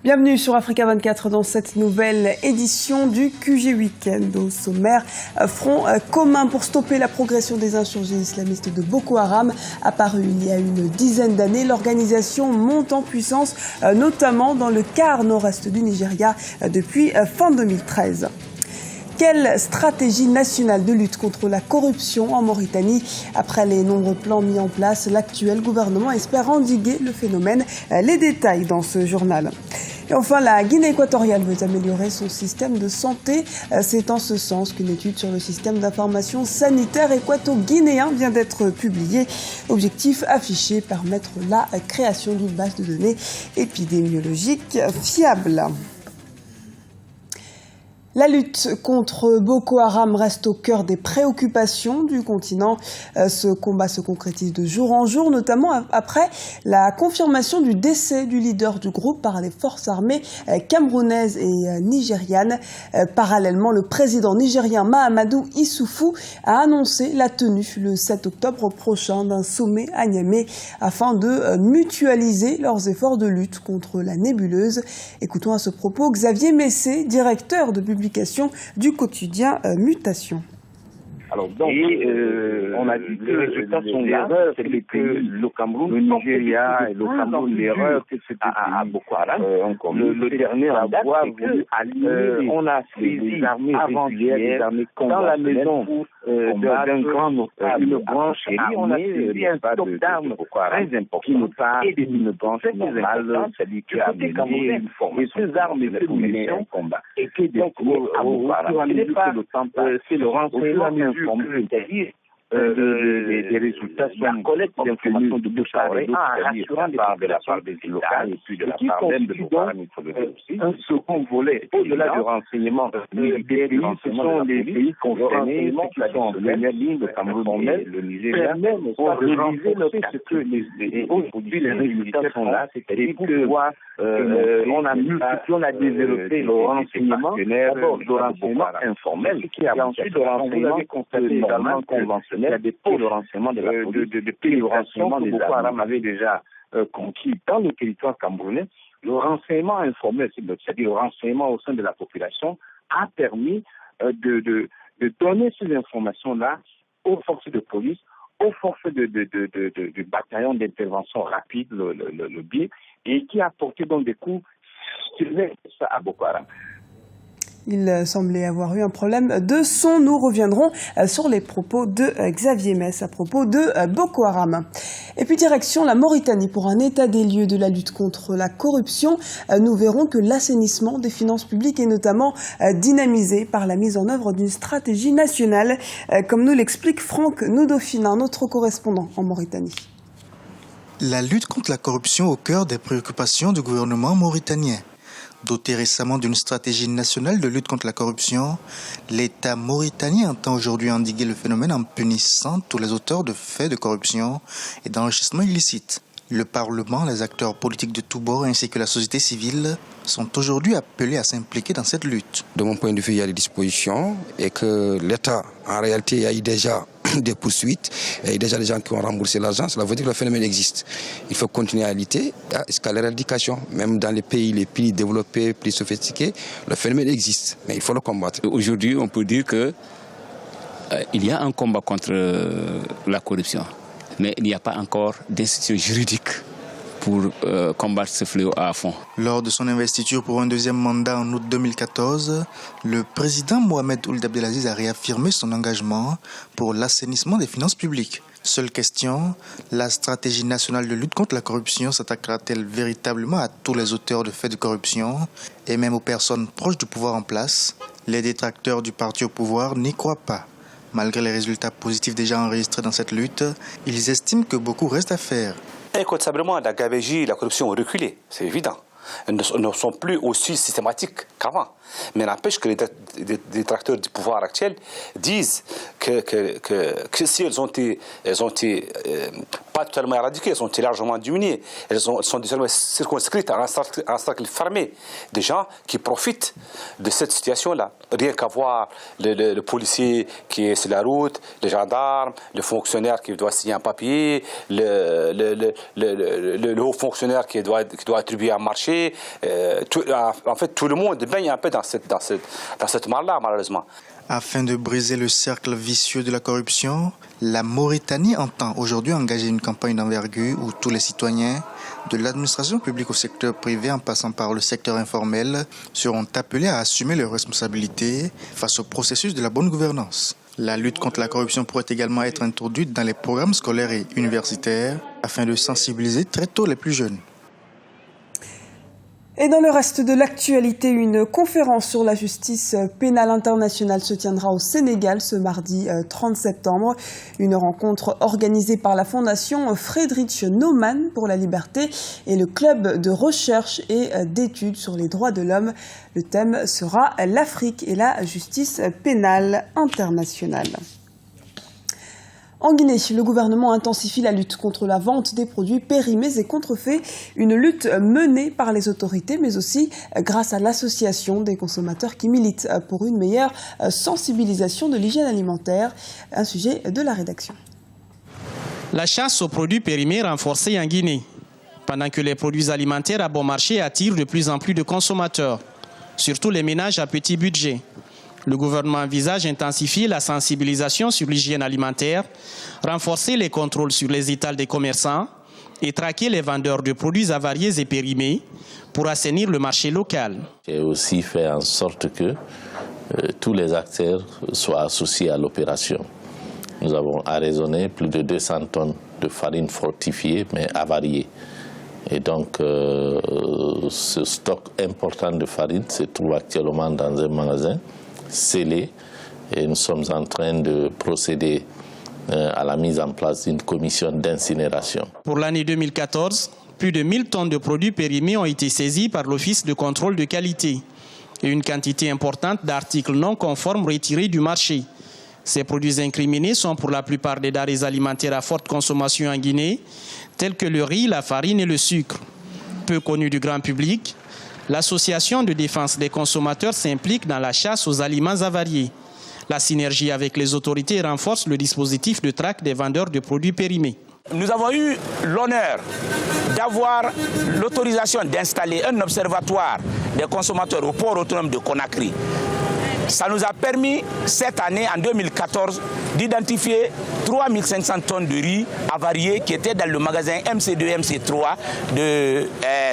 Bienvenue sur Africa 24 dans cette nouvelle édition du QG Weekend. Au sommaire, front commun pour stopper la progression des insurgés islamistes de Boko Haram. Apparu il y a une dizaine d'années, l'organisation monte en puissance, notamment dans le quart nord-est du Nigeria depuis fin 2013. Quelle stratégie nationale de lutte contre la corruption en Mauritanie? Après les nombreux plans mis en place, l'actuel gouvernement espère endiguer le phénomène. Les détails dans ce journal. Et enfin, la Guinée équatoriale veut améliorer son système de santé. C'est en ce sens qu'une étude sur le système d'information sanitaire équato-guinéen vient d'être publiée. Objectif affiché, permettre la création d'une base de données épidémiologique fiable. La lutte contre Boko Haram reste au cœur des préoccupations du continent. Ce combat se concrétise de jour en jour, notamment après la confirmation du décès du leader du groupe par les forces armées camerounaises et nigérianes. Parallèlement, le président nigérien Mahamadou Issoufou a annoncé la tenue le 7 octobre prochain d'un sommet à Niamey afin de mutualiser leurs efforts de lutte contre la nébuleuse. Écoutons à ce propos Xavier Messé, directeur de publication du quotidien Mutation. Alors donc, on a dit que les résultats sont là, c'est que le Cameroun, le Nigeria et le Cameroun, l'erreur que c'était à Boko Haram, le dernier à avoir voulu allier, on a fait des armées régulières, des armées dans la maison d'un grand une branche armée, on a saisi un stock d'armes très important et une branche normale, c'est-à-dire qui a amené une formation. Ces armes et ces munitions étaient destinées à Boko Haram. C'est le renseignement c'est-à-dire des résultats sont la collecte d'informations de bouche à oreille, de la part des États locales et puis de la part même de Boko Haram, il faut le dire aussi. Un second volet, au-delà du renseignement militaire, ce sont les pays concernés, qui sont en première ligne, le Cameroun et le Nigeria, pour réaliser ce que aujourd'hui les résultats sont là, c'est-à-dire qu'on a développé le renseignement, d'abord le renseignement informel, et ensuite le renseignement normalement conventionnel. Il y a des pôles de renseignement de la police, de pays de renseignement que Boko Haram avait déjà conquis dans le territoire camerounais. Le renseignement informel, c'est-à-dire le renseignement au sein de la population, a permis de donner ces informations-là aux forces de police, aux forces du bataillon d'intervention rapide, le BIR, et qui a porté donc des coups à Boko Haram. Il semblait avoir eu un problème de son. Nous reviendrons sur les propos de Xavier Mess à propos de Boko Haram. Et puis direction la Mauritanie pour un état des lieux de la lutte contre la corruption. Nous verrons que l'assainissement des finances publiques est notamment dynamisé par la mise en œuvre d'une stratégie nationale, comme nous l'explique Franck Noudofina, notre correspondant en Mauritanie. La lutte contre la corruption au cœur des préoccupations du gouvernement mauritanien. Doté récemment d'une stratégie nationale de lutte contre la corruption, l'État mauritanien entend aujourd'hui endiguer le phénomène en punissant tous les auteurs de faits de corruption et d'enrichissement illicite. Le Parlement, les acteurs politiques de tous bords ainsi que la société civile sont aujourd'hui appelés à s'impliquer dans cette lutte. De mon point de vue, il y a des dispositions et que l'État, en réalité, il y a eu déjà des poursuites, il y a eu déjà des gens qui ont remboursé l'argent, cela veut dire que le phénomène existe. Il faut continuer à lutter jusqu'à l'éradication. Même dans les pays les plus développés, plus sophistiqués, le phénomène existe, mais il faut le combattre. Aujourd'hui, on peut dire qu'il y a un combat contre la corruption, mais il n'y a pas encore d'institution juridique pour combattre ce fléau à fond. Lors de son investiture pour un deuxième mandat en août 2014, le président Mohamed Ould Abdelaziz a réaffirmé son engagement pour l'assainissement des finances publiques. Seule question, la stratégie nationale de lutte contre la corruption s'attaquera-t-elle véritablement à tous les auteurs de faits de corruption et même aux personnes proches du pouvoir en place? Les détracteurs du parti au pouvoir n'y croient pas. Malgré les résultats positifs déjà enregistrés dans cette lutte, ils estiment que beaucoup reste à faire. Incontestablement, la gabegie, la corruption ont reculé, c'est évident. Elles ne sont plus aussi systématiques qu'avant. Mais n'empêche que les détracteurs du pouvoir actuel disent que si elles ont été pas totalement éradiquées, elles sont largement diminuées. Elles sont désormais circonscrites à un cercle fermé. Des gens qui profitent de cette situation-là. Rien qu'à voir le policier qui est sur la route, les gendarmes, le fonctionnaire qui doit signer un papier, le haut fonctionnaire qui doit attribuer un marché. En fait, tout le monde baigne un peu dans cette mare-là, malheureusement. Afin de briser le cercle vicieux de la corruption, la Mauritanie entend aujourd'hui engager une campagne d'envergure où tous les citoyens, de l'administration publique au secteur privé en passant par le secteur informel, seront appelés à assumer leurs responsabilités face au processus de la bonne gouvernance. La lutte contre la corruption pourrait également être introduite dans les programmes scolaires et universitaires afin de sensibiliser très tôt les plus jeunes. Et dans le reste de l'actualité, une conférence sur la justice pénale internationale se tiendra au Sénégal ce mardi 30 septembre. Une rencontre organisée par la fondation Friedrich Naumann pour la liberté et le club de recherche et d'études sur les droits de l'homme. Le thème sera l'Afrique et la justice pénale internationale. En Guinée, le gouvernement intensifie la lutte contre la vente des produits périmés et contrefaits, une lutte menée par les autorités, mais aussi grâce à l'association des consommateurs qui milite pour une meilleure sensibilisation de l'hygiène alimentaire. Un sujet de la rédaction. La chasse aux produits périmés renforcée en Guinée, pendant que les produits alimentaires à bon marché attirent de plus en plus de consommateurs, surtout les ménages à petit budget. Le gouvernement envisage d'intensifier la sensibilisation sur l'hygiène alimentaire, renforcer les contrôles sur les étals des commerçants et traquer les vendeurs de produits avariés et périmés pour assainir le marché local. J'ai aussi fait en sorte que tous les acteurs soient associés à l'opération. Nous avons arraisonné plus de 200 tonnes de farine fortifiée mais avariée. Et donc, ce stock important de farine se trouve actuellement dans un magasin scellé et nous sommes en train de procéder à la mise en place d'une commission d'incinération. Pour l'année 2014, plus de 1000 tonnes de produits périmés ont été saisis par l'Office de contrôle de qualité et une quantité importante d'articles non conformes retirés du marché. Ces produits incriminés sont pour la plupart des denrées alimentaires à forte consommation en Guinée, tels que le riz, la farine et le sucre. Peu connus du grand public, l'Association de défense des consommateurs s'implique dans la chasse aux aliments avariés. La synergie avec les autorités renforce le dispositif de traque des vendeurs de produits périmés. Nous avons eu l'honneur d'avoir l'autorisation d'installer un observatoire des consommateurs au port autonome de Conakry. Ça nous a permis, cette année, en 2014, d'identifier 3500 tonnes de riz avariés qui étaient dans le magasin MC2, MC3 de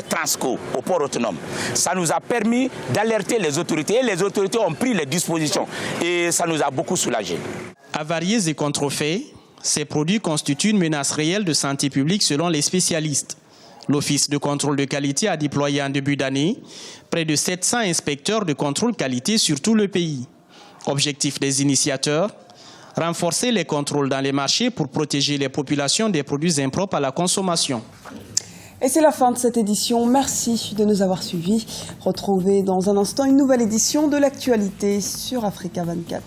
Transco, au port autonome. Ça nous a permis d'alerter les autorités et les autorités ont pris les dispositions et ça nous a beaucoup soulagés. Avariés et contrefaits, ces produits constituent une menace réelle de santé publique selon les spécialistes. L'Office de contrôle de qualité a déployé en début d'année près de 700 inspecteurs de contrôle qualité sur tout le pays. Objectif des initiateurs, renforcer les contrôles dans les marchés pour protéger les populations des produits impropres à la consommation. Et c'est la fin de cette édition. Merci de nous avoir suivis. Retrouvez dans un instant une nouvelle édition de l'actualité sur Africa 24.